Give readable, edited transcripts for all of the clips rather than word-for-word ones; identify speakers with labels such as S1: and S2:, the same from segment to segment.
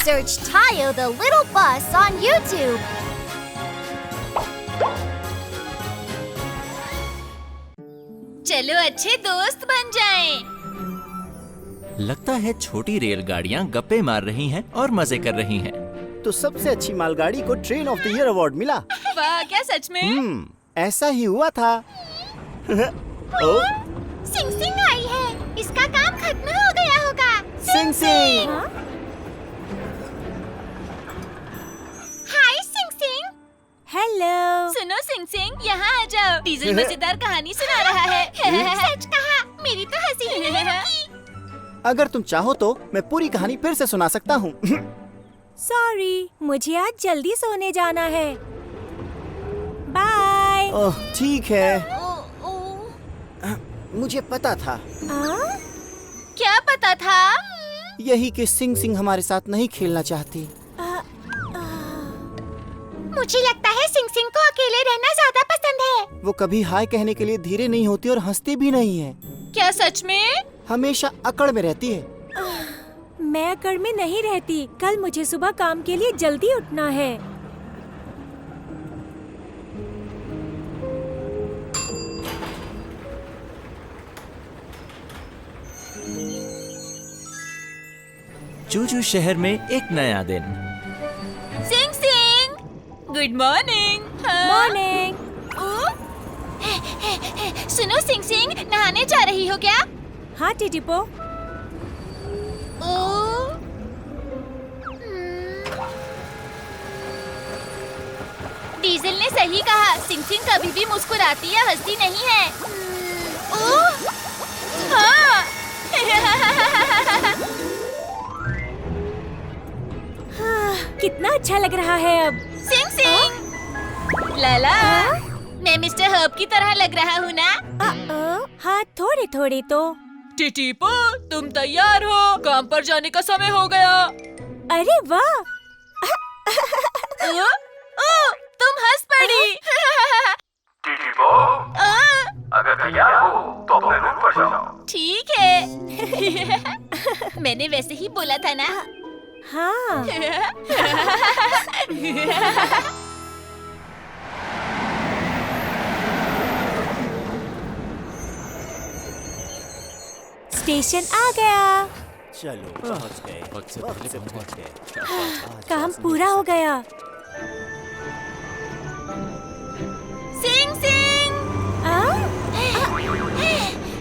S1: Search Tayo the Little Bus on YouTube.
S2: चलो अच्छे दोस्त बन जाएं।
S3: लगता है छोटी रेलगाड़ियाँ गप्पे मार रही हैं और मजे कर रही हैं।
S4: तो सबसे अच्छी मालगाड़ी को train of the year award मिला।
S2: वाह, क्या सच में?
S4: ऐसा ही हुआ था। ओ,
S1: सिंग सिंग आई है। इसका काम खत्म हो गया होगा।
S4: सिंग सिंग।
S1: हाय सिंग सिंग।
S5: हेलो।
S2: सुनो सिंग सिंग, यहाँ आ जाओ। डीजल मजेदार कहानी सुना रहा है।
S1: सच कहा, मेरी तो हंसी ही नहीं रुकी।
S4: अगर तुम चाहो तो मैं पूरी कहानी फिर से सुना सकता हूँ।
S5: सॉरी, मुझे आज जल्दी सोने जाना है। बाय।
S4: ओह ठीक है। मुझे पता था।
S2: क्या पता था?
S4: यही कि सिंग सिंग हमारे साथ नहीं खेलना चाहती।
S1: मुझे लगता है सिंग सिंग को अकेले रहना ज्यादा पसंद है।
S4: वो कभी हाय कहने के लिए धीरे नहीं होती और हंसती भी नहीं है।
S2: क्या सच में?
S4: हमेशा अकड़ में रहती है।
S5: मैं अकड़ में नहीं रहती। कल मुझे सुबह काम के लिए जल्दी उठना है।
S3: चूचू शहर में एक नया दिन।
S2: सिंग सिंग, गुड मॉर्निंग।
S5: मॉर्निंग।
S2: सुनो सिंग सिंग, नहाने जा रही हो क्या?
S5: हाँ टिटिपो।
S2: डीजल ने सही कहा, सिंग सिंग कभी भी मुस्कुराती या हंसती नहीं है। हाँ।
S5: कितना अच्छा लग रहा है अब।
S2: सिंग सिंग, लाला, मैं मिस्टर हर्ब की तरह लग रहा हूँ ना?
S5: हाँ, थोड़े थोड़े तो।
S2: टिटिपो, तुम तैयार हो? काम पर जाने का समय हो गया।
S5: अरे वाह।
S2: तुम हंस पड़ी।
S6: टिटिपो, अगर तैयार हो तो अपने रूम पर जाओ।
S2: ठीक है। मैंने वैसे ही बोला था ना।
S5: हाँ। स्टेशन आ गया।
S4: चलो पहुँच गए। वक्त से पहुँच गए।
S5: काम पूरा हो गया।
S2: सिंग सिंग,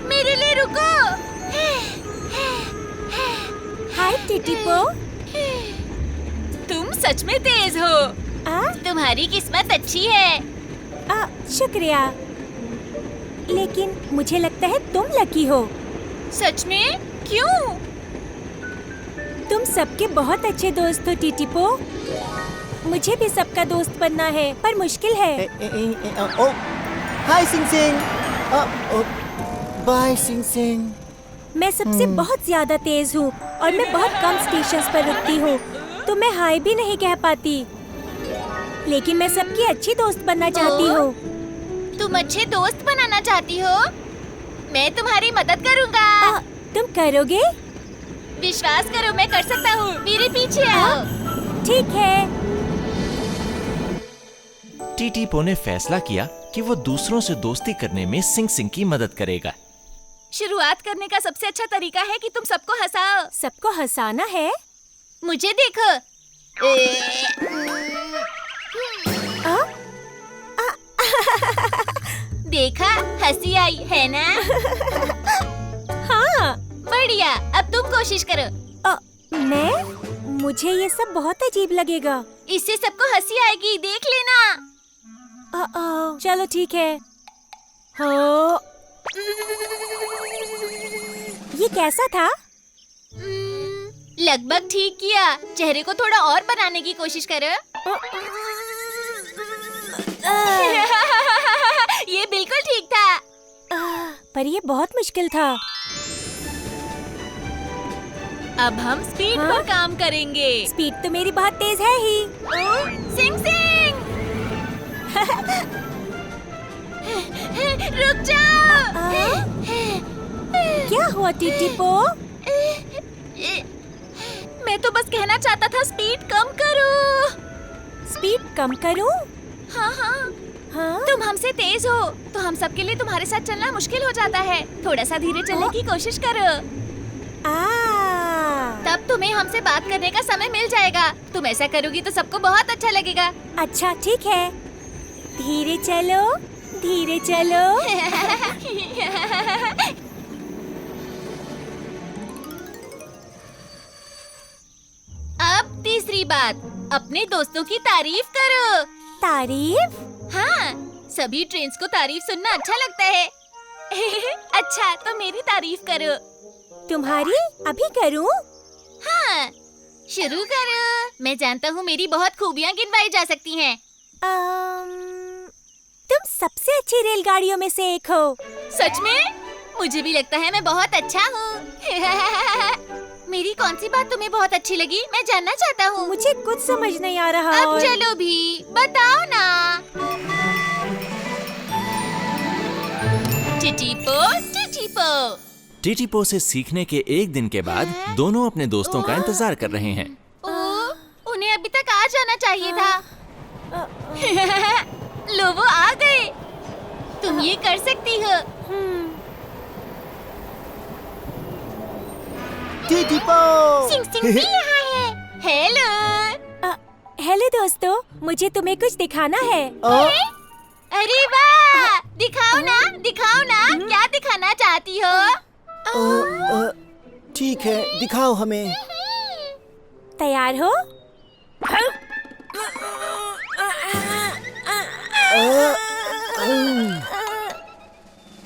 S2: मेरे लिए रुको।
S5: हाय टिटिपो।
S2: तुम सच में तेज हो। तुम्हारी किस्मत अच्छी है।
S5: शुक्रिया। लेकिन मुझे लगता है तुम लकी हो।
S2: सच में? क्यों?
S5: तुम सबके बहुत अच्छे दोस्त हो टिटिपो। मुझे भी सबका दोस्त बनना है, पर मुश्किल है।
S4: हाय सिंग सिंग। बाय सिंग सिंग।
S5: मैं सबसे बहुत ज्यादा तेज हूँ और मैं बहुत कम स्टेशंस पर रुकती हूँ, तो मैं हाय भी नहीं कह पाती। लेकिन मैं सबकी अच्छी दोस्त बनना चाहती हूँ।
S2: तुम अच्छे दोस्त बनाना चाहती हो? मैं तुम्हारी मदद करूँगा।
S5: तुम करोगे?
S2: विश्वास करो, मैं कर सकता हूँ। मेरे पीछे आओ।
S5: ठीक है।
S3: टिटिपो ने फैसला किया कि वो दूसरों से दोस्ती करने में सिंग सिंग की मदद करेगा।
S2: शुरुआत करने का सबसे अच्छा तरीका है कि तुम सबको हंसाओ।
S5: सबको हंसाना है?
S2: मुझे देखो। देखा, हंसी आई है ना?
S5: हाँ।
S2: बढ़िया, अब तुम कोशिश करो।
S5: मुझे ये सब बहुत अजीब लगेगा।
S2: इससे सबको हंसी आएगी, देख लेना।
S5: चलो ठीक है। हो। ये कैसा था?
S2: लगभग ठीक किया। चेहरे को थोड़ा और बनाने की कोशिश करो। ये बिल्कुल ठीक था।
S5: पर ये बहुत मुश्किल था।
S2: अब हम स्पीड पर काम करेंगे।
S5: स्पीड तो मेरी बहुत तेज है ही।
S2: सिंग सिंग, रुक जाओ।
S5: क्या हुआ टिटिपो?
S2: मैं तो बस कहना चाहता था स्पीड कम करो।
S5: स्पीड कम करूं?
S2: हाँ हाँ,
S5: हाँ?
S2: तुम हमसे तेज हो तो हम सबके लिए तुम्हारे साथ चलना मुश्किल हो जाता है। थोड़ा सा धीरे चलने की कोशिश करो, तब तुम्हें हमसे बात करने का समय मिल जाएगा। तुम ऐसा करोगी तो सबको बहुत अच्छा लगेगा।
S5: अच्छा ठीक है, धीरे चलो, धीरे चलो।
S2: अब तीसरी बात, अपने दोस्तों की तारीफ करो।
S5: तारीफ?
S2: हाँ, सभी ट्रेन्स को तारीफ सुनना अच्छा लगता है। अच्छा, तो मेरी तारीफ करो।
S5: तुम्हारी? अभी करूं?
S2: हाँ, शुरू करो। मैं जानता हूँ मेरी बहुत खूबियाँ गिनवाई जा सकती हैं।
S5: तुम सबसे अच्छी रेलगाड़ियों में से एक हो।
S2: सच में? मुझे भी लगता है मैं बहुत अच्छा हूँ। मेरी कौन सी बात तुम्हें बहुत अच्छी लगी, मैं जानना चाहता हूँ।
S5: मुझे कुछ समझ नहीं आ रहा।
S2: अब चलो भी, बताओ ना। टिटिपो, टिटिपो।
S3: टिटिपो से सीखने के एक दिन के बाद दोनों अपने दोस्तों का इंतजार कर रहे हैं।
S2: उन्हें अभी तक आ जाना चाहिए था। लो, वो आ गए। तुम ये कर सकती हो।
S4: टिटिपो!
S1: सिंग सिंग भी यहाँ है।
S2: हेलो।
S5: हेलो दोस्तों, मुझे तुम्हें कुछ दिखाना है।
S2: अरे वाह, दिखाओ ना, दिखाओ ना, क्या दिखाना चाहती हो?
S4: ठीक है, दिखाओ हमें।
S5: तैयार हो?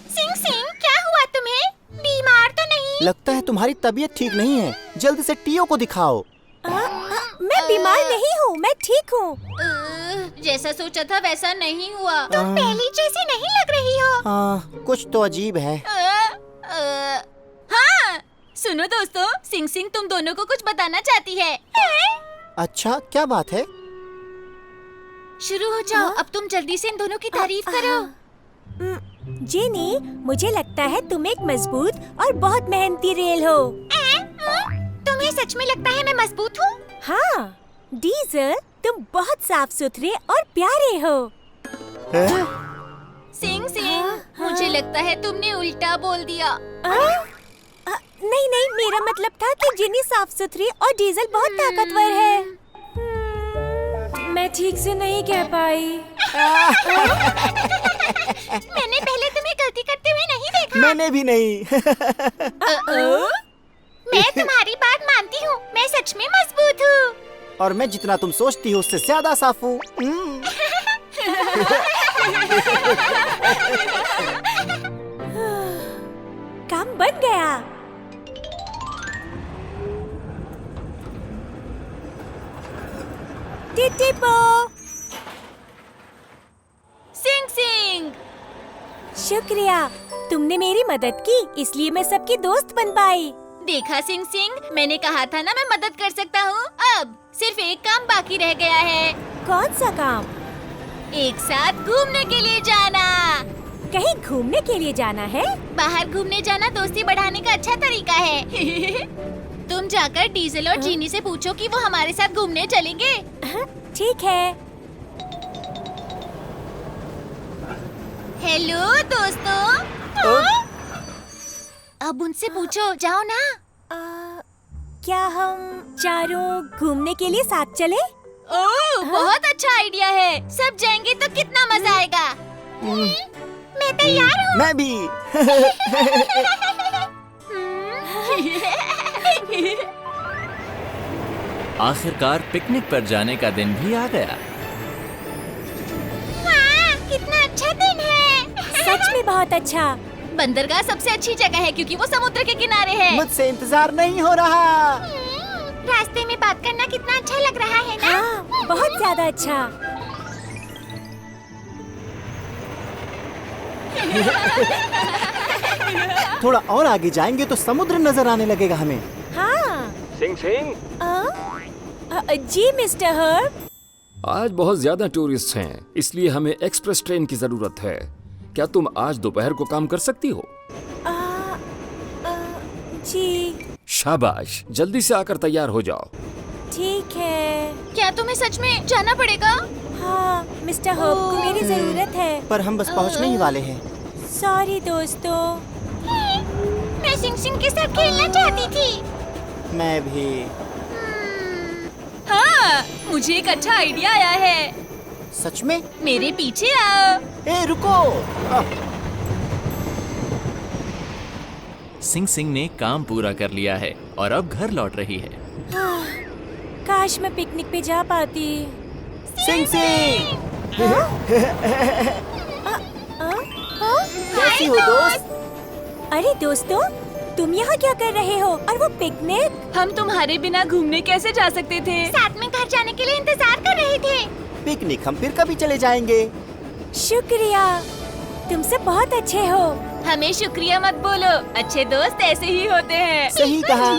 S1: सिंग सिंग, क्या हुआ तुम्हें? बीमार तो नहीं?
S4: लगता है तुम्हारी तबीयत ठीक नहीं है। जल्दी से टीओ को दिखाओ।
S5: मैं बीमार नहीं हूँ, मैं ठीक हूँ।
S2: जैसा सोचा था वैसा नहीं हुआ।
S1: तुम पहली जैसी नहीं लग रही हो।
S4: कुछ तो अजीब है।
S2: हाँ, सुनो दोस्तों, सिंग सिंग तुम दोनों को कुछ बताना चाहती है।
S4: अच्छा, क्या बात है?
S2: शुरू हो जाओ। अब तुम जल्दी से इन दोनों की तारीफ करो।
S5: जेनी, मुझे लगता है तुम एक मजबूत और बहुत मेहनती रेल हो।
S1: तुम्हें सच में लगता है मैं मजबूत हूँ?
S5: हाँ, डीजल, तुम बहुत साफ सुथरे और प्यारे हो।
S2: सिंग सिंग, मुझे लगता है तुमने उल्टा बोल दिया।
S5: नहीं नहीं, मेरा मतलब था कि जिनी साफ सुथरी और डीजल बहुत ताकतवर है। मैं ठीक से नहीं कह पाई।
S1: मैंने पहले तुम्हें गलती करते हुए नहीं देखा।
S4: मैंने भी नहीं।
S1: मैं तुम्हारी बात मानती हूँ, मैं सच में मजबूत हूँ।
S4: और मैं जितना तुम सोचती हो उससे ज्यादा साफ हूँ।
S5: काम बन गया। टिटिपो!
S2: सिंग सिंग,
S5: शुक्रिया, तुमने मेरी मदद की, इसलिए मैं सबकी दोस्त बन पाई।
S2: देखा सिंग सिंग, मैंने कहा था ना मैं मदद कर सकता हूँ। अब सिर्फ एक काम बाकी रह गया है।
S5: कौन सा काम?
S2: एक साथ घूमने के लिए जाना।
S5: कहीं घूमने के लिए जाना है?
S2: बाहर घूमने जाना दोस्ती बढ़ाने का अच्छा तरीका है। तुम जाकर डीजल और जीनी से पूछो कि वो हमारे साथ घूमने चलेंगे।
S5: ठीक है।
S2: हेलो दोस्तों। अब उनसे पूछो, जाओ ना।
S5: क्या हम चारों घूमने के लिए साथ चले?
S2: ओह, बहुत अच्छा आइडिया है। सब जाएंगे तो कितना मजा आएगा।
S1: मैं तैयार हूँ।
S4: मैं भी।
S3: आखिरकार पिकनिक पर जाने का दिन भी आ गया।
S1: वाह, कितना अच्छा दिन है।
S5: सच में बहुत अच्छा।
S2: बंदरगाह सबसे अच्छी जगह है क्योंकि वो समुद्र के किनारे है।
S4: मुझसे इंतजार नहीं हो रहा।
S1: रास्ते में बात करना कितना अच्छा लग रहा है ना?
S5: हाँ, बहुत ज्यादा अच्छा।
S4: थोड़ा और आगे जाएंगे तो समुद्र नजर आने लगेगा हमें।
S5: हाँ।
S6: सिंग सिंग,
S5: जी मिस्टर हर्ब।
S7: आज बहुत ज्यादा टूरिस्ट हैं, इसलिए हमें एक्सप्रेस ट्रेन की जरूरत है। क्या तुम आज दोपहर को काम कर सकती हो?
S5: जी।
S7: शाबाश, जल्दी से आकर तैयार हो जाओ।
S5: ठीक है।
S2: क्या तुम्हें सच में जाना पड़ेगा?
S5: हाँ, मिस्टर होप को मेरी जरूरत है।
S4: पर हम बस पहुंचने ही वाले हैं।
S5: सॉरी दोस्तों।
S1: मैं सिंग सिंग के साथ खेलना चाहती थी।
S4: मैं भी।
S2: हाँ, मुझे एक अच्छा आइडिया आया है।
S4: सच में?
S2: मेरे पीछे आओ।
S4: ए रुको।
S3: सिंग सिंग ने काम पूरा कर लिया है और अब घर लौट रही है।
S5: काश मैं पिकनिक पे जा पाती।
S4: सिंग सिंग, कैसी हो दोस्त?
S5: अरे दोस्तों, तुम यहाँ क्या कर रहे हो? और वो पिकनिक?
S2: हम तुम्हारे बिना घूमने कैसे जा सकते थे?
S1: साथ में घर जाने के लिए इंतजार कर रहे थे।
S4: पिकनिक हम फिर कभी चले जाएंगे।
S5: शुक्रिया, तुम सब बहुत अच्छे हो।
S2: हमें शुक्रिया मत बोलो, अच्छे दोस्त ऐसे ही होते हैं।
S4: सही कहा।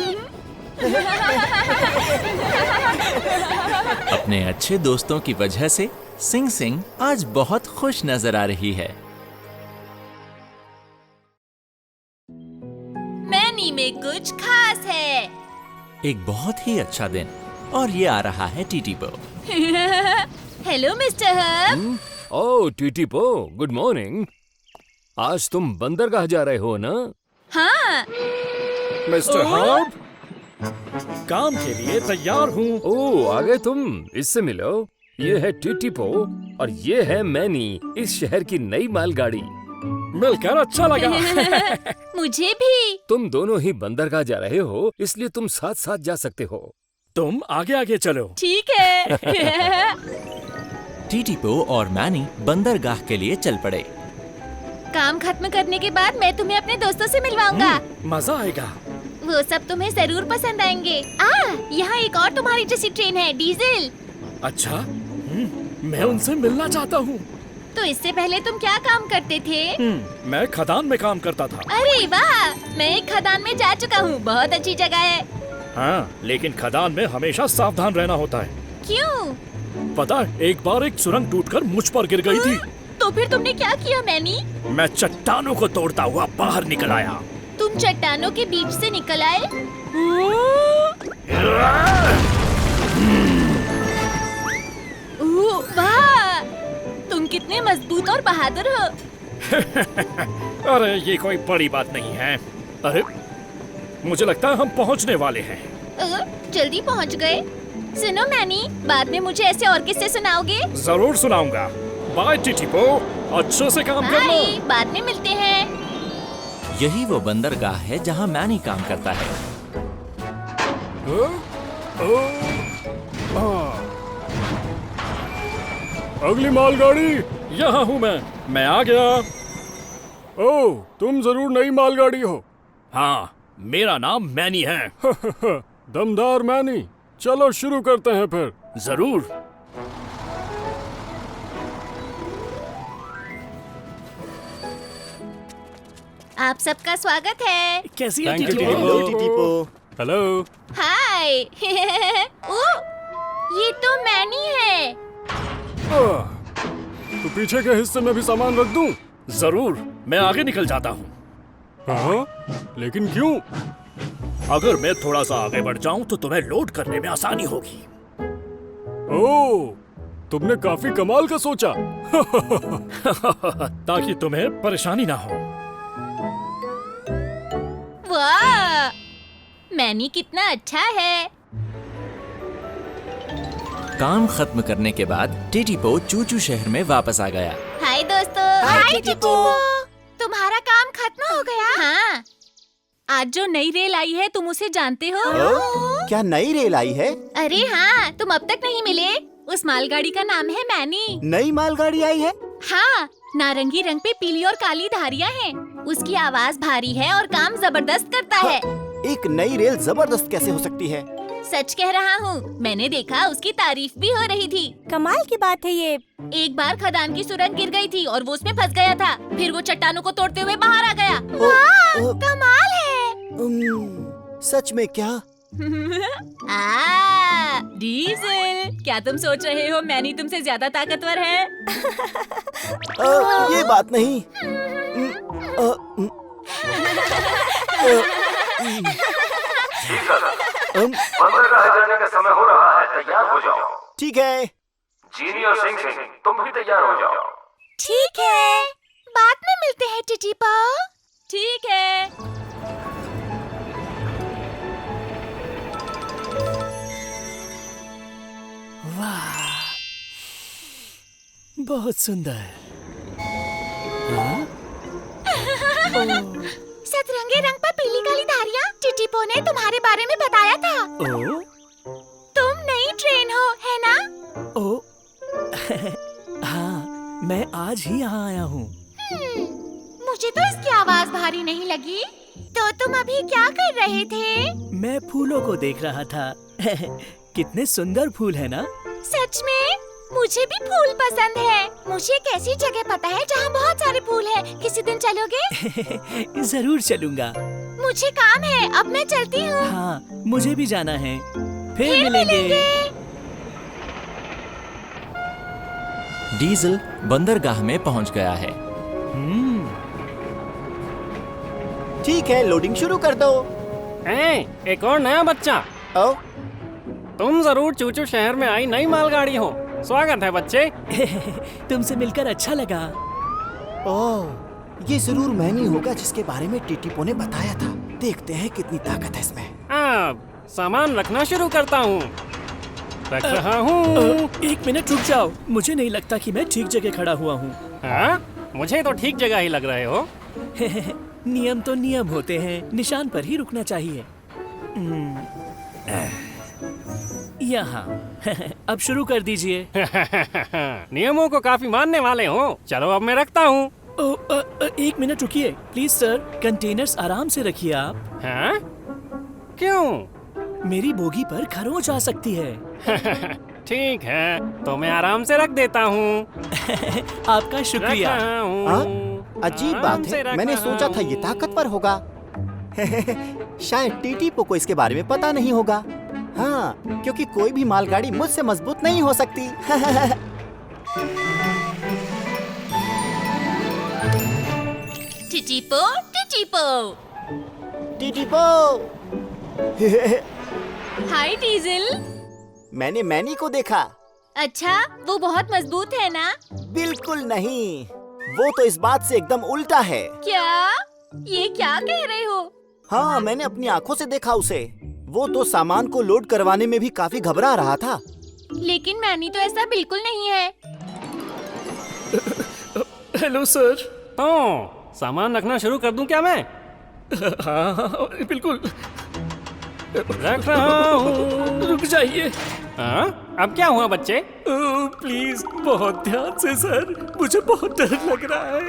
S3: अपने अच्छे दोस्तों की वजह से सिंग सिंग आज बहुत खुश नजर आ रही है।
S2: मैनी में कुछ खास है।
S3: एक बहुत ही अच्छा दिन और ये आ रहा है Titipo.
S2: Hello mister Hub.
S7: Oh Titipo, good morning. आज तुम बंदरगाह जा रहे हो ना?
S2: हाँ।
S8: मिस्टर हब, काम के लिए तैयार हूँ।
S7: ओह, आ गए तुम। इससे मिलो। ये है टीटीपो और ये है मैनी, इस शहर की नई मालगाड़ी।
S8: मिलकर अच्छा लगा।
S2: मुझे भी।
S7: तुम दोनों ही बंदरगाह जा रहे हो, इसलिए तुम साथ साथ जा सकते हो।
S8: तुम आगे आगे चलो।
S2: ठीक है।
S3: टीटीपो और मैनी बंदरगाह के लिए चल पड़े।
S2: काम खत्म करने के बाद मैं तुम्हें अपने दोस्तों से मिलवाऊंगा।
S8: मजा आएगा।
S2: वो सब तुम्हें जरूर पसंद आएंगे। यहाँ एक और तुम्हारी जैसी ट्रेन है, डीजल।
S8: अच्छा, मैं उनसे मिलना चाहता हूँ।
S2: तो इससे पहले तुम क्या काम करते थे?
S8: मैं खदान में काम करता था।
S2: अरे वाह, मैं एक खदान में जा चुका हूँ, बहुत अच्छी जगह है।
S8: हाँ, लेकिन खदान में हमेशा सावधान रहना होता है।
S2: क्यों?
S8: पता है, एक बार एक सुरंग टूटकर मुझ पर गिर गई थी।
S2: तो फिर तुमने क्या किया मैनी?
S8: मैं चट्टानों को तोड़ता हुआ बाहर निकल आया।
S2: तुम चट्टानों के बीच से निकल आए? वाह, तुम कितने मजबूत और बहादुर हो।
S8: अरे ये कोई बड़ी बात नहीं है। अरे मुझे लगता है हम पहुंचने वाले हैं।
S2: जल्दी पहुंच गए। सुनो मैनी, बाद में मुझे ऐसे और किस्से सुनाओगे?
S8: जरूर सुनाऊंगा। बाय टीटीपो, अच्छे से काम करना।
S2: बाय, बाद में मिलते हैं।
S3: यही वो बंदरगाह है जहाँ मैनी काम करता है।
S8: अगली मालगाड़ी, यहाँ हूँ मैं आ गया। ओह, तुम जरूर नई मालगाड़ी हो। हाँ, मेरा नाम मैनी है। दमदार मैनी, चलो शुरू करते हैं फिर। जरूर।
S2: आप सबका स्वागत है।
S8: कैसी है Thank you, Titipo?
S4: Titipo.
S8: Hello.
S2: Hi. Oh, ये तो मैनी है।
S8: तो पीछे के हिस्से में भी सामान रख दूं? जरूर, मैं आगे निकल जाता हूँ। हाँ? लेकिन क्यों? अगर मैं थोड़ा सा आगे बढ़ जाऊं तो तुम्हें लोड करने में आसानी होगी। ओह, तुमने काफी कमाल का सोचा। ताकि तुम्हें परेशानी ना हो।
S2: वाह, मैनी कितना अच्छा है।
S3: काम खत्म करने के बाद टीटीपो चूचू शहर में वापस आ गया।
S2: हाय दोस्तों।
S4: हाय टीटीपो।
S1: तुम्हारा काम खत्म हो गया?
S2: हाँ, आज जो नई रेल आई है तुम उसे जानते हो?
S4: क्या नई रेल आई है?
S2: अरे हाँ, तुम अब तक नहीं मिले। उस मालगाड़ी का नाम है मैनी।
S4: नई मालगाड़ी आई है?
S2: हाँ, नारंगी रंग पे पीली और काली धारियाँ हैं। उसकी आवाज भारी है और काम जबरदस्त करता है।
S4: एक नई रेल जबरदस्त कैसे हो सकती है?
S2: सच कह रहा हूँ, मैंने देखा, उसकी तारीफ भी हो रही थी।
S5: कमाल की बात है ये।
S2: एक बार खदान की सुरंग गिर गई थी और वो उसमें फंस गया था। फिर वो चट्टानों को तोड़ते हुए बाहर आ गया।
S1: कमाल है।
S4: सच में क्या?
S2: डीजल, क्या तुम सोच रहे हो मैनी तुमसे ज्यादा ताकतवर है?
S4: ये बात नहीं।
S6: जी सर। बंदरगाह जाने का समय हो रहा है, तैयार हो जाओ।
S4: ठीक है।
S6: जीनी और सिंह सिंह, तुम भी तैयार हो जाओ।
S1: ठीक है, बाद में मिलते हैं टिटी पाओ।
S2: ठीक है।
S4: वाह, बहुत सुंदर।
S1: सतरंगी रंग पर पीली काली धारियाँ, टिटीपो ने तुम्हारे बारे में बताया था।
S4: ओ,
S1: तुम नई ट्रेन हो, है ना?
S4: ओ, हाँ, मैं आज ही यहाँ आया हूँ।
S1: मुझे तो इसकी आवाज भारी नहीं लगी। तो तुम अभी क्या कर रहे थे?
S4: मैं फूलों को देख रहा था। कितने सुंदर फूल है ना?
S1: सच में? मुझे भी फूल पसंद है। मुझे एक ऐसी जगह पता है जहाँ बहुत सारे फूल हैं। किसी दिन चलोगे?
S4: जरूर चलूंगा।
S1: मुझे काम है, अब मैं चलती हूँ।
S4: हाँ, मुझे भी जाना है। फिर मिलेंगे।
S3: डीजल बंदरगाह में पहुंच गया है।
S4: ठीक है, लोडिंग शुरू कर दो।
S9: एक और नया बच्चा।
S4: ओ,
S9: तुम जरूर चूचू शहर में आई नई मालगाड़ी हो। स्वागत है बच्चे।
S4: तुमसे मिलकर अच्छा लगा। ओह, ये जरूर मैनी होगा जिसके बारे में टिटीपो ने बताया था। देखते हैं कितनी ताकत है इसमें।
S9: अब सामान रखना शुरू करता हूँ। रख रहा हूँ।
S4: एक मिनट रुक जाओ, मुझे नहीं लगता कि मैं ठीक जगह खड़ा हुआ हूँ।
S9: हाँ? मुझे तो ठीक जगह ही लग रहे हो।
S4: नियम तो नियम होते हैं, निशान पर ही रुकना चाहिए। यहाँ। अब शुरू कर दीजिए।
S9: नियमों को काफी मानने वाले हो। चलो अब मैं रखता हूँ।
S4: एक मिनट रुकिए प्लीज सर, कंटेनर्स आराम से रखिए आप।
S9: हाँ? क्यों?
S4: मेरी बोगी पर खरोंच आ सकती है।
S9: ठीक है, तो मैं आराम से रख देता हूँ।
S4: आपका शुक्रिया। अजीब बात है, मैंने सोचा था ये ताकतवर होगा। शायद टीटीपो को इसके बारे में पता नहीं होगा। हाँ, क्योंकि कोई भी मालगाड़ी मुझसे मजबूत नहीं हो सकती।
S2: टिटीपो, टिटीपो।
S4: टीटीपो।
S2: हाय डीजल।
S4: मैंने मैनी को देखा।
S2: अच्छा, वो बहुत मजबूत है ना?
S4: बिल्कुल नहीं, वो तो इस बात से एकदम उल्टा है।
S2: क्या? ये क्या कह रहे हो?
S4: हाँ, मैंने अपनी आंखों से देखा उसे। वो तो सामान को लोड करवाने में भी काफी घबरा रहा था।
S2: लेकिन मैनी तो ऐसा बिल्कुल नहीं है।
S8: Hello sir.
S9: तो सामान रखना शुरू कर दूं क्या मैं?
S8: हाँ, बिल्कुल।
S9: रख रहा हूँ।
S8: रुक जाइए।
S9: हाँ? अब क्या हुआ बच्चे?
S8: प्लीज बहुत ध्यान से सर, मुझे बहुत डर लग रहा है।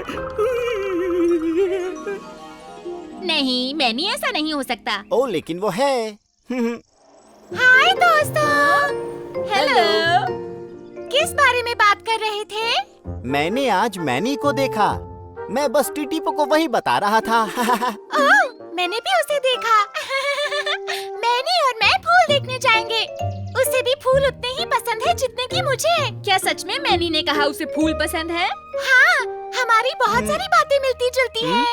S2: नहीं, मैनी ऐसा नहीं हो सकता।
S4: ओ, लेकिन वो है।
S1: हाय दोस्तों।
S2: हेलो।
S1: किस बारे में बात कर रहे थे?
S4: मैंने आज मैनी को देखा। मैं बस टीटीपो को वही बता रहा था।
S1: ओह, मैंने भी उसे देखा। मैनी और मैं फूल देखने जाएंगे। उसे भी फूल उतने ही पसंद है जितने कि मुझे।
S2: क्या सच में मैनी ने कहा उसे फूल पसंद है?
S1: हाँ, हमारी बहुत सारी बातें मिलती जुलती हैं।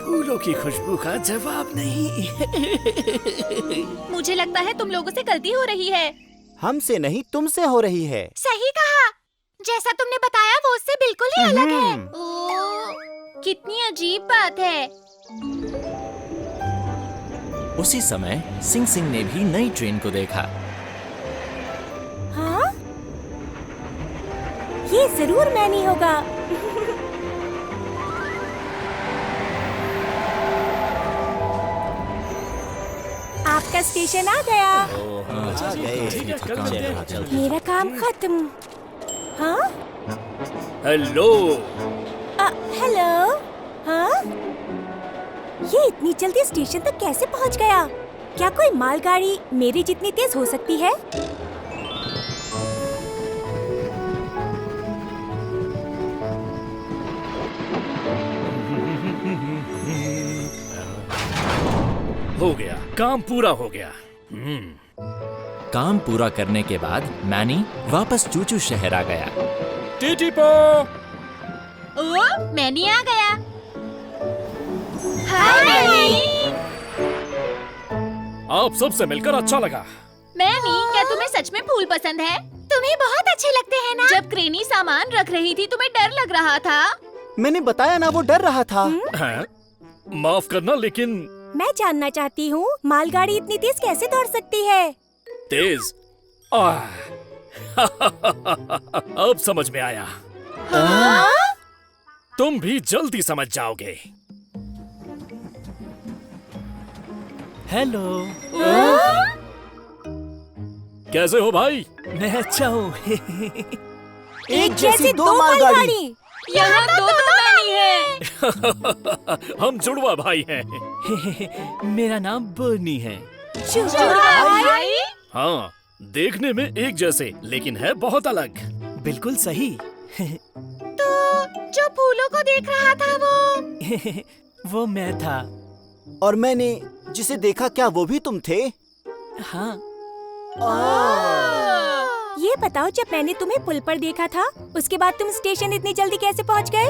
S4: फूलों की खुशबू का जवाब नहीं।
S2: मुझे लगता है तुम लोगों से गलती हो रही है।
S4: हमसे नहीं, तुमसे हो रही है।
S1: सही कहा। जैसा तुमने बताया वो उससे बिल्कुल ही अलग है।
S2: ओह, कितनी अजीब बात है।
S3: उसी समय सिंह सिंह ने भी नई ट्रेन को देखा।
S5: हाँ? ये जरूर मैनी होगा। आपका स्टेशन आ गया। मेरा काम खत्म। हाँ?
S8: हेलो।
S5: हेलो। हाँ? ये इतनी जल्दी स्टेशन तक कैसे पहुंच गया? क्या कोई मालगाड़ी मेरी जितनी तेज हो सकती है?
S8: हो गया, काम पूरा हो गया।
S3: काम पूरा करने के बाद मैनी वापस चूचू शहर आ गया।
S8: टीटीपो।
S2: ओ, मैनी आ गया। हाय मैनी।
S8: आप सबसे मिलकर अच्छा लगा।
S2: मैनी, क्या तुम्हें सच में फूल पसंद है?
S1: तुम्हें बहुत अच्छे लगते हैं ना?
S2: जब क्रेनी सामान रख रही थी तुम्हें डर लग रहा था।
S4: मैंने बताया ना, वो डर रहा था।
S8: हैं? माफ करना, लेकिन
S5: मैं जानना चाहती हूँ मालगाड़ी इतनी तेज कैसे दौड़ सकती है?
S8: तेज। अब समझ में आया। तुम भी जल्दी समझ जाओगे।
S3: हेलो।
S8: कैसे हो भाई?
S3: मैं अच्छा हूँ।
S5: एक जैसी दो मालगाड़ी।
S2: यहाँ दो मैनी है।
S8: हम जुड़वा भाई हैं।
S3: मेरा नाम बर्नी है।
S2: भाई?
S8: हाँ, देखने में एक जैसे, लेकिन है बहुत अलग।
S3: बिल्कुल सही।
S1: तो जो फूलों को देख रहा था वो
S3: वो मैं था।
S4: और मैंने जिसे देखा, क्या वो भी तुम थे?
S3: हाँ।
S5: ये बताओ, जब मैंने तुम्हें पुल पर देखा था, उसके बाद तुम स्टेशन इतनी जल्दी कैसे पहुंच गए?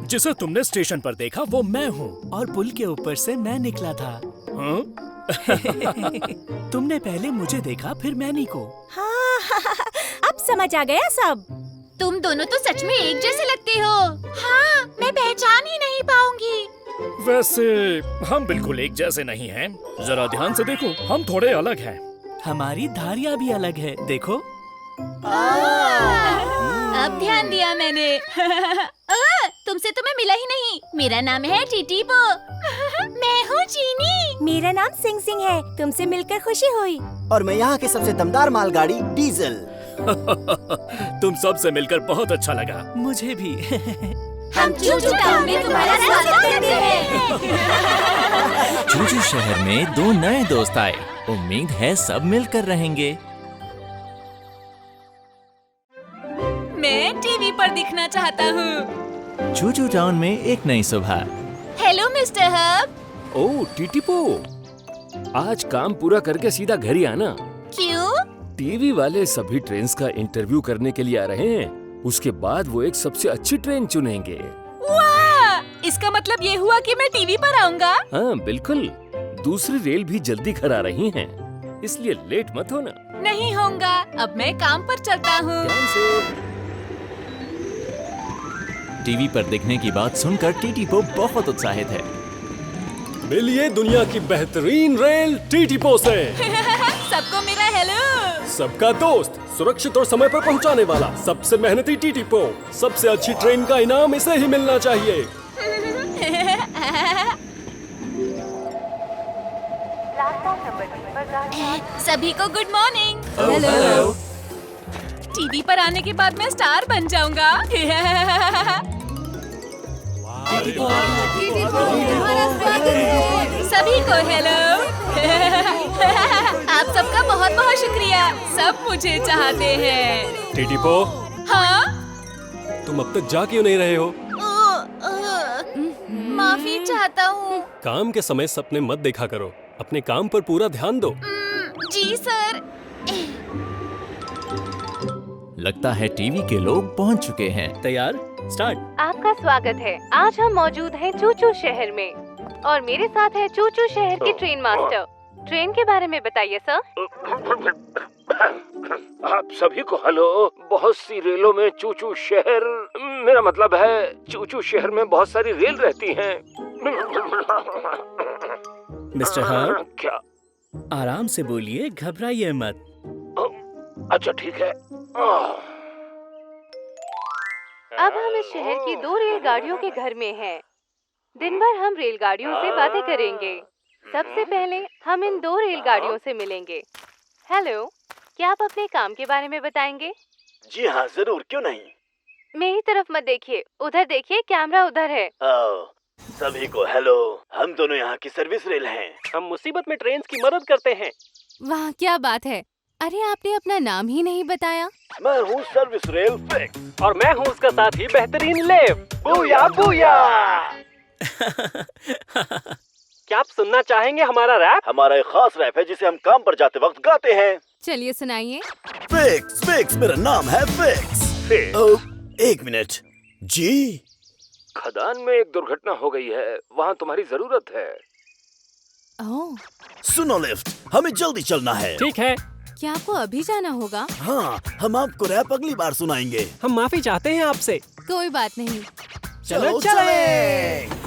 S8: जिसे तुमने स्टेशन पर देखा वो मैं हूँ।
S3: और पुल के ऊपर से मैं निकला था।
S8: हाँ?
S3: तुमने पहले मुझे देखा, फिर मैनी को।
S5: हाँ, अब समझ आ गया सब।
S2: तुम दोनों तो सच में एक जैसे लगते हो।
S1: हाँ, मैं पहचान ही नहीं पाऊंगी।
S8: वैसे हम बिल्कुल एक जैसे नहीं हैं। जरा ध्यान से देखो, हम थोड़े अलग हैं।
S3: हमारी धारियाँ भी अलग है, देखो।
S2: अब ध्यान दिया मैंने। तुमसे तो मैं मिला ही नहीं। मेरा नाम है टीटीपो।
S1: मैं हूँ चीनी।
S5: मेरा नाम सिंग सिंग है। तुमसे मिलकर खुशी हुई।
S4: और मैं यहाँ के सबसे दमदार मालगाड़ी डीजल।
S8: तुम सबसे मिलकर बहुत अच्छा लगा।
S3: मुझे भी।
S2: हम चूचू टाउन में तुम्हारा स्वागत करते हैं।
S3: चूचू शहर में दो नए दोस्त आए। उम्मीद है सब मिलकर रहेंगे।
S2: मैं टीवी पर दिखना चाहता हूँ।
S3: चूचू टाउन में एक नई सुबह।
S2: Hello mister Hub.
S7: Oh Titipo, आज काम पूरा करके सीधा घर ही आना।
S2: क्यों?
S7: टीवी वाले सभी ट्रेन्स का इंटरव्यू करने के लिए आ रहे हैं। उसके बाद वो एक सबसे अच्छी ट्रेन चुनेंगे।
S2: वाह! इसका मतलब ये हुआ कि मैं टीवी पर आऊँगा?
S7: हाँ बिल्कुल। दूसरी रेल भी जल्दी घर आ रही हैं, इसलिए लेट मत होना।
S2: नहीं होऊंगा। अब मैं काम पर चलता हूँ।
S7: ध्यान से।
S3: टीवी पर देखने की बात सुनकर टीटीपो बहुत उत्साहित है।
S9: मिलिए दुनिया की बेहतरीन रेल टीटीपो से।
S2: सबको मेरा हेलो।
S9: सबका दोस्त, सुरक्षित और समय पर पहुंचाने वाला, सबसे मेहनती टीटीपो। सबसे अच्छी ट्रेन का इनाम इसे ही मिलना चाहिए।
S2: सभी को गुड मॉर्निंग।
S3: हेलो।
S2: टीवी पर आने के बाद मैं स्टार बन जाऊंगा। सभी को हेलो। आप सबका बहुत बहुत शुक्रिया। सब मुझे चाहते हैं।
S9: टीटीपो,
S2: हाँ?
S9: तुम अब तक जा क्यों नहीं रहे हो?
S2: माफी चाहता हूँ।
S9: काम के समय सपने मत देखा करो। अपने काम पर पूरा ध्यान दो।
S2: जी सर।
S3: लगता है टीवी के लोग पहुंच चुके हैं।
S9: तैयार? स्टार्ट।
S10: आपका स्वागत है। आज हम मौजूद हैं चूचू शहर में और मेरे साथ है चूचू शहर के ट्रेन मास्टर। ट्रेन के बारे में बताइए सर।
S7: आप सभी को हेलो। बहुत सी रेलों में चूचू शहर, मेरा मतलब है चूचू शहर में बहुत सारी रेल रहती हैं।
S3: मिस्टर हब,
S7: क्या?
S3: आराम से बोलिए, घबराइए मत।
S7: अच्छा ठीक है।
S10: अब हम इस शहर की 2 रेलगाड़ियों के घर में हैं। दिन भर हम रेलगाड़ियों से बातें करेंगे। सबसे पहले हम इन 2 रेलगाड़ियों से मिलेंगे। हेलो, क्या आप अपने काम के बारे में बताएंगे?
S4: जी हाँ, जरूर, क्यों नहीं।
S10: मेरी तरफ मत देखिए, उधर देखिए, कैमरा उधर है।
S4: सभी को हेलो। हम दोनों यहाँ की सर्विस रेल हैं।
S9: हम मुसीबत में ट्रेन की मदद करते हैं।
S10: वाह क्या बात है। अरे आपने अपना नाम ही नहीं बताया।
S4: मैं हूँ सर्विस रेल फिक्स।
S9: और मैं हूँ उसका साथी बेहतरीन लेव।
S4: Booyah booyah.
S9: क्या आप सुनना चाहेंगे हमारा रैप?
S4: हमारा एक खास रैप है जिसे हम काम पर जाते वक्त गाते हैं।
S10: चलिए सुनाइए।
S4: फिक्स फिक्स, मेरा नाम है फिक्स।
S8: एक मिनट जी।
S7: खदान में एक दुर्घटना हो गई है, वहाँ तुम्हारी जरूरत है।
S10: ओह,
S8: सुनो लिफ्ट, हमें जल्दी चलना है।
S9: ठीक है,
S10: क्या आपको अभी जाना होगा?
S8: हाँ, हम आपको रैप अगली बार सुनाएंगे।
S9: हम माफी चाहते हैं आपसे।
S10: कोई बात नहीं।
S9: चलो चले।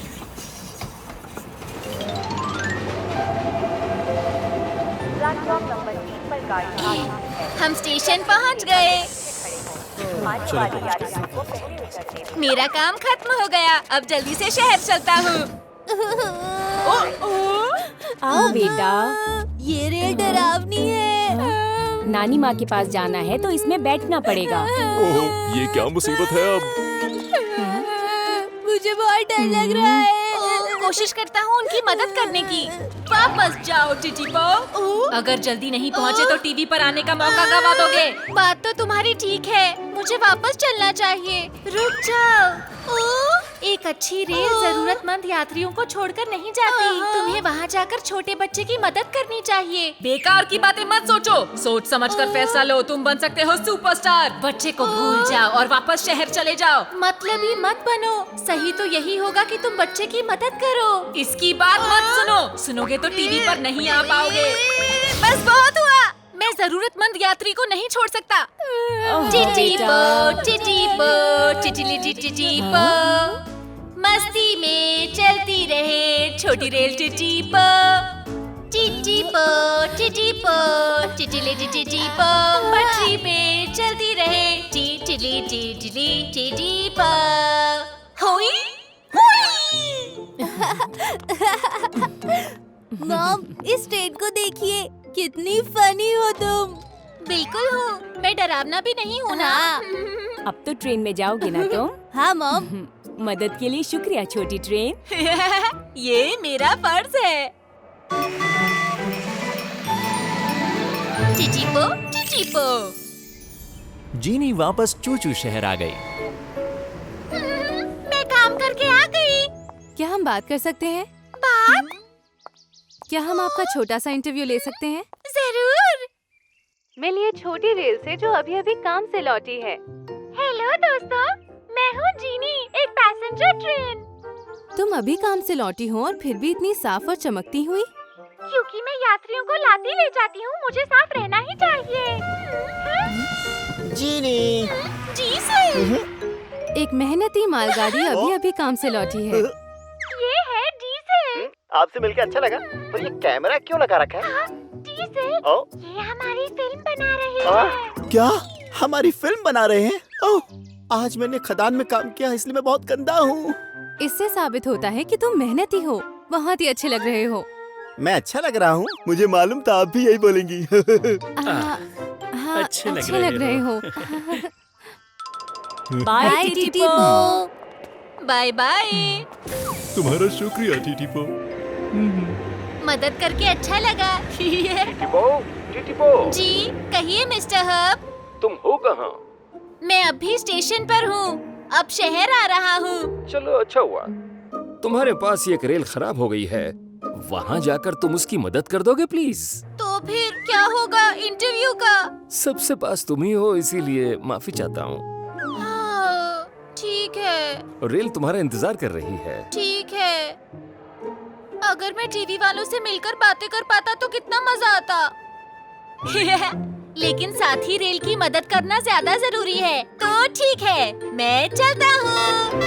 S2: हम स्टेशन पहुंच गए। मेरा काम खत्म हो गया, अब जल्दी से शहर चलता हूँ।
S5: आओ बेटा,
S2: ये रेल डरावनी है।
S5: नानी माँ के पास जाना है तो इसमें बैठना पड़ेगा।
S9: ओह, ये क्या मुसीबत है अब?
S2: मुझे बहुत डर लग रहा है। कोशिश करता हूँ उनकी मदद करने की। वापस जाओ टिटीपो। अगर जल्दी नहीं पहुँचे तो टीवी पर आने का मौका गवा दोगे। बात तो तुम्हारी ठीक है, मुझे वापस चलना चाहिए। रुक जाओ। एक अच्छी रेल जरूरतमंद यात्रियों को छोड़कर नहीं जाती। तुम्हें वहाँ जाकर छोटे बच्चे की मदद करनी चाहिए। बेकार की बातें मत सोचो, सोच समझकर फैसला लो। तुम बन सकते हो सुपरस्टार। बच्चे को भूल जाओ और वापस शहर चले जाओ। मतलबी मत बनो। सही तो यही होगा कि तुम बच्चे की मदद करो। इसकी बात मत सुनो, सुनोगे तो टीवी पर नहीं आ पाओगे। बस बहुत हुआ, मैं जरूरतमंद यात्री को नहीं छोड़ सकता। टिटीपो, टिटीपो, टिटिली टिटीपो, मस्ती में चलती रहे छोटी रेल टिटीपो। टिटीपो, टिटीपो, टिटिली टिटीपो, पटरी पे चलती रहे टिटिली टिटिली टिटीपो। होई
S10: मॉम, इस ट्रेन को देखिए, कितनी फनी हो तुम।
S2: बिल्कुल हूँ, मैं डरावना भी नहीं हूँ ना।
S5: अब तो ट्रेन में जाओगे ना तुम?
S10: हाँ मॉम।
S5: मदद के लिए शुक्रिया छोटी ट्रेन।
S2: ये मेरा फर्ज है। टिटीपो, टिटीपो।
S3: जीनी वापस चूचू शहर आ गई।
S2: मैं काम करके आ गई।
S10: क्या हम बात कर सकते हैं?
S2: बात?
S10: क्या हम आपका छोटा सा इंटरव्यू ले सकते हैं?
S2: जरूर।
S10: मिलिए छोटी रेल से जो अभी अभी काम से लौटी है।
S2: हेलो दोस्तों, मैं हूँ जीनी, एक पैसेंजर ट्रेन।
S10: तुम अभी काम से लौटी हो और फिर भी इतनी साफ और चमकती हुई?
S2: क्योंकि मैं यात्रियों को लाती ले जाती हूँ, मुझे साफ रहना ही चाहिए।
S4: जीनी।
S2: जी सर।
S10: एक मेहनती मालगाड़ी अभी अभी काम से लौटी है।
S2: ये है डीजल।
S4: आपसे मिलकर अच्छा लगा। तो ये कैमरा क्यों लगा रखा है?
S2: डीजल, ये हमारी फिल्म बना रही है।
S4: क्या हमारी फिल्म बना रहे हैं? ओह, आज मैंने खदान में काम किया इसलिए मैं बहुत गंदा हूँ।
S10: इससे साबित होता है कि तुम मेहनती हो। बहुत ही अच्छे लग रहे हो।
S4: मैं अच्छा लग रहा हूँ? मुझे मालूम था आप भी यही बोलेंगी।
S10: हाँ, अच्छे लग रहे हो।
S5: Bye Titipo.
S2: Bye bye.
S9: तुम्हारा शुक्रिया टिटीपो।
S2: मदद करके अच्छा लगा।
S7: टिटीपो, टिटीपो।
S2: जी कहिए मिस्टर हब।
S7: तुम हो कहाँ?
S2: मैं अभी स्टेशन पर हूँ, अब शहर आ रहा हूँ।
S7: चलो अच्छा हुआ। तुम्हारे पास एक रेल खराब हो गई है, वहाँ जाकर तुम उसकी मदद कर दोगे प्लीज?
S2: तो फिर क्या होगा इंटरव्यू का?
S7: सबसे पास तुम ही हो, इसीलिए माफी चाहता हूँ।
S2: हाँ, ठीक है।
S7: रेल तुम्हारा इंतजार कर रही है।
S2: ठीक है। अगर मैं टीवी वालों से मिलकर बातें कर पाता तो कितना मजा आता। लेकिन साथ ही रेल की मदद करना ज्यादा जरूरी है। तो ठीक है, मैं चलता हूँ।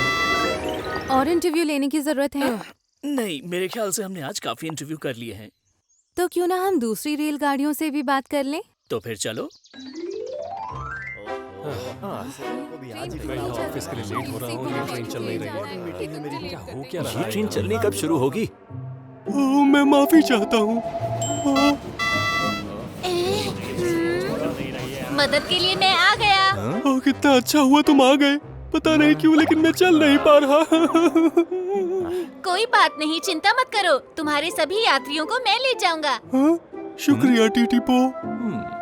S10: और इंटरव्यू लेने की जरूरत है?
S8: नहीं, मेरे ख्याल से हमने आज काफी इंटरव्यू कर लिए हैं।
S10: तो क्यों ना हम दूसरी रेलगाड़ियों से भी बात कर लें?
S8: तो फिर चलो।
S9: ऑफिस के लिए लेट हो रहा हूँ, ये ट्रेन चल नहीं रही। क्या हो क्या रहा
S3: ये
S9: है?
S3: ट्रेन चलनी कब शुरू होगी?
S9: मैं माफी चाहता हूँ।
S2: मदद के लिए मैं आ गया।
S9: कितना अच्छा हुआ तुम आ गए। पता नहीं क्यों लेकिन मैं चल नहीं पा रहा।
S2: कोई बात नहीं, चिंता मत करो, तुम्हारे सभी यात्रियों को मैं ले जाऊंगा।
S9: शुक्रिया टिटीपो।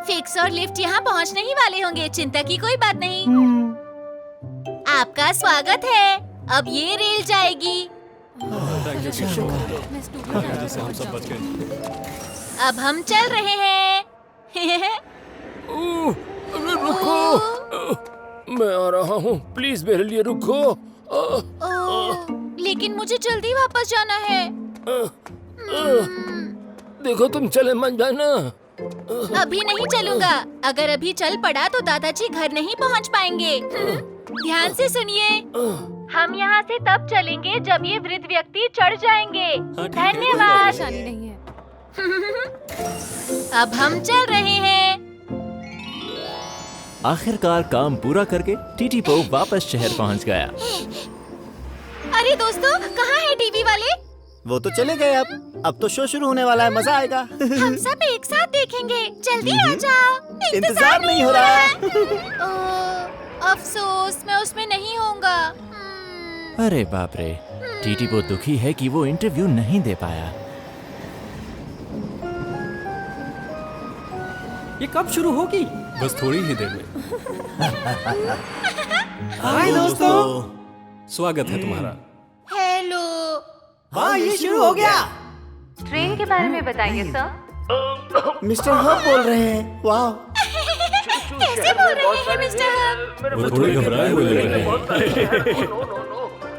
S2: फिक्स और लिफ्ट यहाँ पहुँचने ही वाले होंगे, चिंता की कोई बात नहीं। आपका स्वागत है, अब ये रेल जाएगी।
S9: हम सब बच गए।
S2: अब हम चल रहे हैं।
S7: मैं आ रहा हूँ, प्लीज मेरे लिए रुको।
S1: लेकिन मुझे जल्दी वापस जाना है।
S7: देखो तुम चले मत जाना।
S1: अभी नहीं चलूंगा। अगर अभी चल पड़ा तो दादाजी घर नहीं पहुंच पाएंगे। ध्यान से सुनिए। हम यहाँ से तब चलेंगे जब ये वृद्ध व्यक्ति चढ़ जाएंगे। धन्यवाद।
S10: परेशानी नहीं है।
S1: अब हम चल रहे हैं।
S3: आखिरकार काम पूरा करके टीटी पो वापस शहर पहुंच गया।
S1: अरे दोस्तों, कहाँ है टीवी वाले?
S4: वो तो चले गए। अब तो शो शुरू होने वाला है, मजा आएगा।
S1: हम सब एक साथ देखेंगे। जल्दी आ जाओ।
S4: इंतजार नहीं हो रहा।
S1: अफसोस, मैं उसमें नहीं होऊंगा।
S3: अरे बाप रे, टीटी पो दुखी है कि वो इंटरव्यू नहीं दे पाया।
S9: ये कब शुरू होगी? बस थोड़ी ही देर में। हाय दोस्तों, स्वागत है तुम्हारा।
S1: हेलो।
S4: वाह, ये शुरू हो गया।
S10: ट्रेन के बारे में बताइए सर।
S4: मिस्टर हब बोल रहे हैं। वाह,
S1: कैसे बोल रहे हैं मिस्टर हब?
S9: वो थोड़े घबराए हुए लग रहे हैं।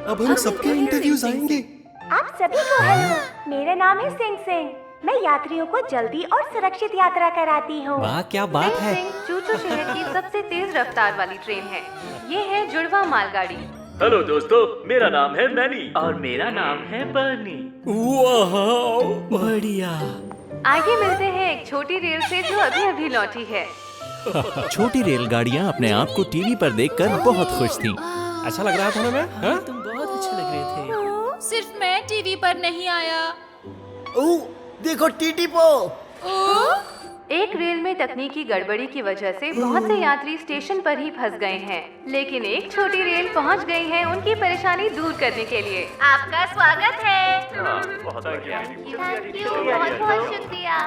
S11: अब हम सबके इंटरव्यूज आएंगे।
S5: आप सभी को हेलो। मेरा नाम है सिंह सिंह। मैं यात्रियों को जल्दी और सुरक्षित यात्रा कराती हूँ।
S9: वाह, क्या बात है।
S10: चूचू शहर की सबसे तेज रफ्तार वाली ट्रेन है। ये है जुड़वा मालगाड़ी।
S12: हेलो दोस्तों, मेरा नाम है मैनी और मेरा नाम है बर्नी।
S9: वाह, बढ़िया।
S10: आगे मिलते हैं एक छोटी रेल से जो अभी अभी लौटी है।
S3: छोटी रेलगाड़ियां अपने आप को टीवी पर देखकर बहुत खुश थीं।
S9: अच्छा लग रहा था ना मैं? हाँ?
S2: तुम बहुत अच्छे लग रहे थे। सिर्फ मैं टीवी पर नहीं आया।
S4: देखो टीटी पो।
S10: एक रेल में तकनीकी गड़बड़ी की वजह से बहुत से यात्री स्टेशन पर ही फंस गए हैं, लेकिन एक छोटी रेल पहुंच गई है उनकी परेशानी दूर करने के लिए।
S1: आपका स्वागत है।
S12: बहुत बढ़िया।
S1: थैंक यू, बहुत बहुत शुक्रिया।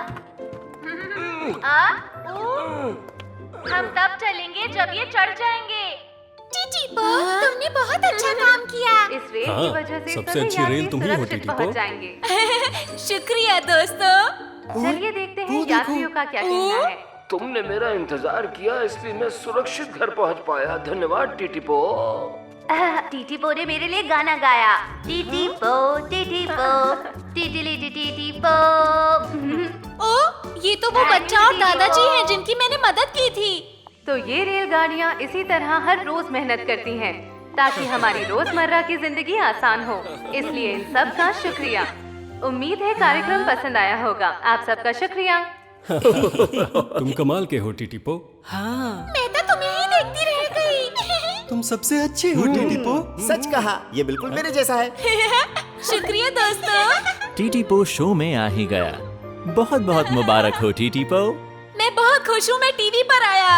S1: हम तब चलेंगे जब ये चढ़ जाएंगे। टीटी पो, तुमने बहुत अच्छा काम किया।
S10: इस रेल
S9: हाँ,
S10: की वजह से
S9: सबसे
S10: सभी
S9: अच्छी रेल
S10: यात्री
S9: तुम ही हो,
S10: सुरक्षित
S9: टीटी पो।
S10: पहुंच जाएंगे।
S1: शुक्रिया दोस्तों।
S10: चलिए देखते हैं यात्रियों का क्या कहना है।
S7: तुमने मेरा इंतजार किया, इसलिए मैं सुरक्षित घर पहुंच पाया। धन्यवाद टीटी पो।
S1: टीटी पो ने मेरे लिए गाना गाया। टीटी पो, टीटी पो, टीटीली टीटी पो। ओ, ये तो वो बच्चा और दादाजी हैं जिनकी मैंने मदद की थी।
S10: तो ये रेलगाड़ियाँ इसी तरह हर रोज मेहनत करती हैं ताकि हमारी रोजमर्रा की जिंदगी आसान हो। इसलिए इन सब का शुक्रिया। उम्मीद है कार्यक्रम पसंद आया होगा। आप सबका शुक्रिया।
S9: तुम कमाल के हो टीटी पो।
S1: मैं तो तुम्हें ही देखती रह गई।
S11: तुम सबसे अच्छे हो टीटी पो।
S4: सच कहा, ये बिल्कुल मेरे जैसा है।
S1: शुक्रिया दोस्तों।
S3: टीटी पो शो में आ ही गया। बहुत बहुत मुबारक हो टीटी पो।
S1: मैं बहुत खुश हूँ मैं टीवी पर आया।